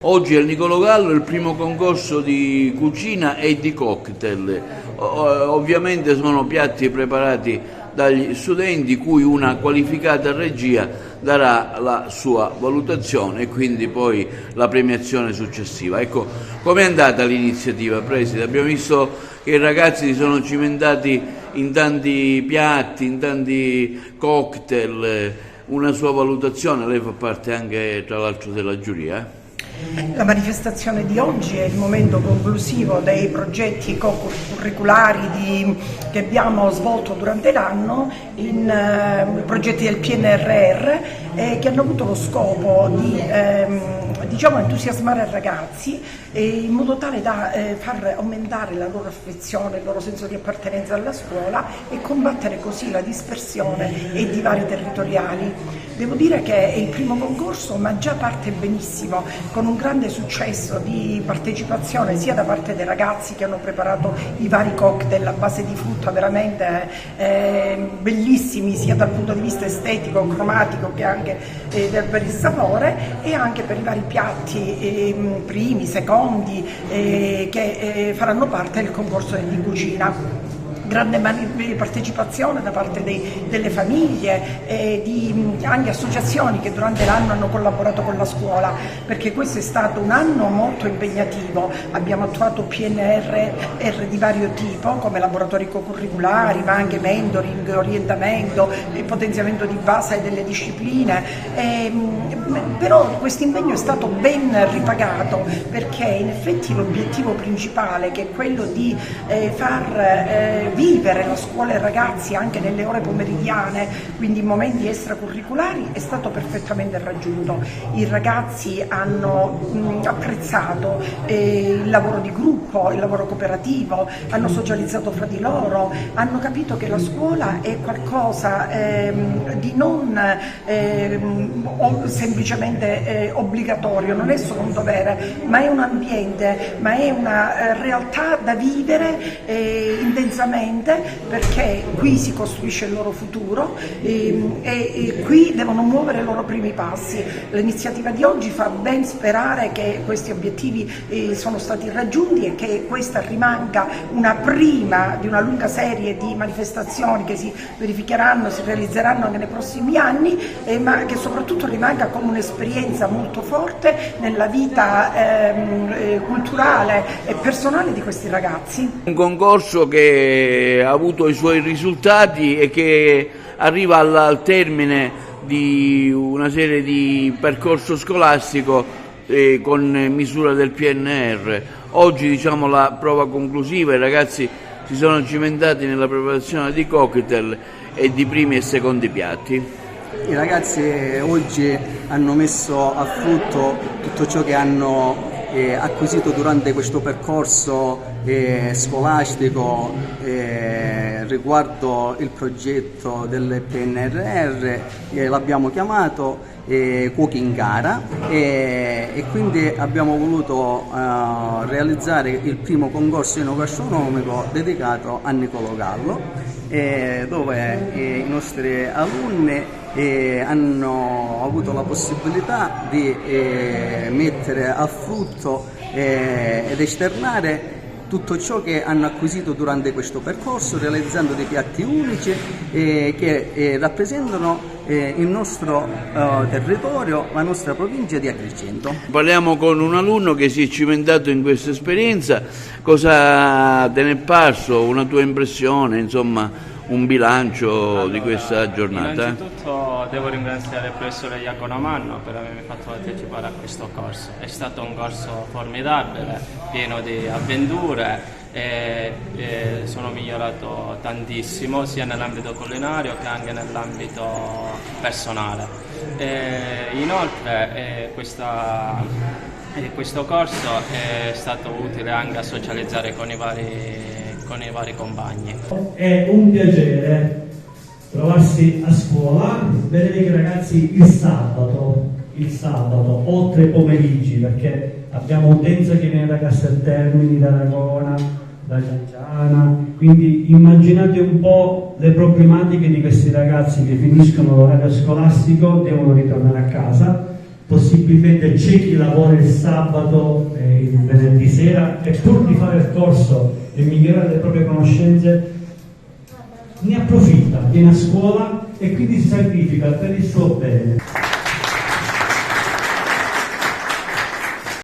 Oggi al Niccolò Gallo il primo concorso di cucina e di cocktail. Ovviamente sono piatti preparati dagli studenti cui una qualificata regia darà la sua valutazione e quindi poi la premiazione successiva. Ecco, com'è andata l'iniziativa, Preside? Abbiamo visto che i ragazzi si sono cimentati in tanti piatti, in tanti cocktail. Una sua valutazione, lei fa parte anche tra l'altro della giuria, La manifestazione di oggi è il momento conclusivo dei progetti co-curriculari che abbiamo svolto durante l'anno in progetti del PNRR che hanno avuto lo scopo di entusiasmare i ragazzi in modo tale da far aumentare la loro affezione, il loro senso di appartenenza alla scuola e combattere così la dispersione e i divari territoriali. Devo dire che è il primo concorso, ma già parte benissimo, con un grande successo di partecipazione sia da parte dei ragazzi che hanno preparato i vari cocktail a base di frutta veramente bellissimi sia dal punto di vista estetico, cromatico che anche per il sapore, e anche per i vari piatti primi, secondi che faranno parte del concorso di cucina. Grande partecipazione da parte delle famiglie e di anche associazioni che durante l'anno hanno collaborato con la scuola, perché questo è stato un anno molto impegnativo. Abbiamo attuato PNRR di vario tipo come laboratori co-curriculari, ma anche mentoring, orientamento e potenziamento di base delle discipline, però questo impegno è stato ben ripagato, perché in effetti l'obiettivo principale, che è quello di far vivere la scuola ai ragazzi anche nelle ore pomeridiane, quindi in momenti extracurriculari, è stato perfettamente raggiunto. I ragazzi hanno apprezzato il lavoro di gruppo, il lavoro cooperativo, hanno socializzato fra di loro, hanno capito che la scuola è qualcosa di non semplicemente obbligatorio, non è solo un dovere, ma è un ambiente, ma è una realtà da vivere intensamente, perché qui si costruisce il loro futuro e qui devono muovere i loro primi passi. L'iniziativa di oggi fa ben sperare che questi obiettivi sono stati raggiunti e che questa rimanga una prima di una lunga serie di manifestazioni che si verificheranno, si realizzeranno anche nei prossimi anni, ma che soprattutto rimanga come un'esperienza molto forte nella vita culturale e personale di questi ragazzi. Un concorso che ha avuto i suoi risultati e che arriva al termine di una serie di percorso scolastico con misura del PNR. Oggi la prova conclusiva, i ragazzi si sono cimentati nella preparazione di cocktail e di primi e secondi piatti. I ragazzi oggi hanno messo a frutto tutto ciò che hanno acquisito durante questo percorso scolastico riguardo il progetto del PNRR, l'abbiamo chiamato Cuochi in Gara, e quindi abbiamo voluto realizzare il primo concorso enogastronomico dedicato a Niccolò Gallo, dove i nostri alunni hanno avuto la possibilità di mettere a frutto ed esternare tutto ciò che hanno acquisito durante questo percorso, realizzando dei piatti unici che rappresentano il nostro territorio, la nostra provincia di Agrigento. Parliamo con un alunno che si è cimentato in questa esperienza. Cosa te ne è parso? Una tua impressione, un bilancio di questa giornata? Innanzitutto devo ringraziare il professore Iacono Manno per avermi fatto partecipare a questo corso. È stato un corso formidabile, pieno di avventure e sono migliorato tantissimo sia nell'ambito culinario che anche nell'ambito personale. Inoltre questo corso è stato utile anche a socializzare con i vari compagni. È un piacere trovarsi a scuola, vedere che i ragazzi il sabato, oltre ai pomeriggi, perché abbiamo utenza che viene da Casteltermini, da Aragona, da Cianciana, quindi immaginate un po' le problematiche di questi ragazzi che finiscono l'orario scolastico, devono ritornare a casa, possibilmente c'è chi lavora il sabato e il venerdì sera e pur di fare il corso e migliorare le proprie conoscenze ne approfitta, viene a scuola e quindi si sacrifica per il suo bene.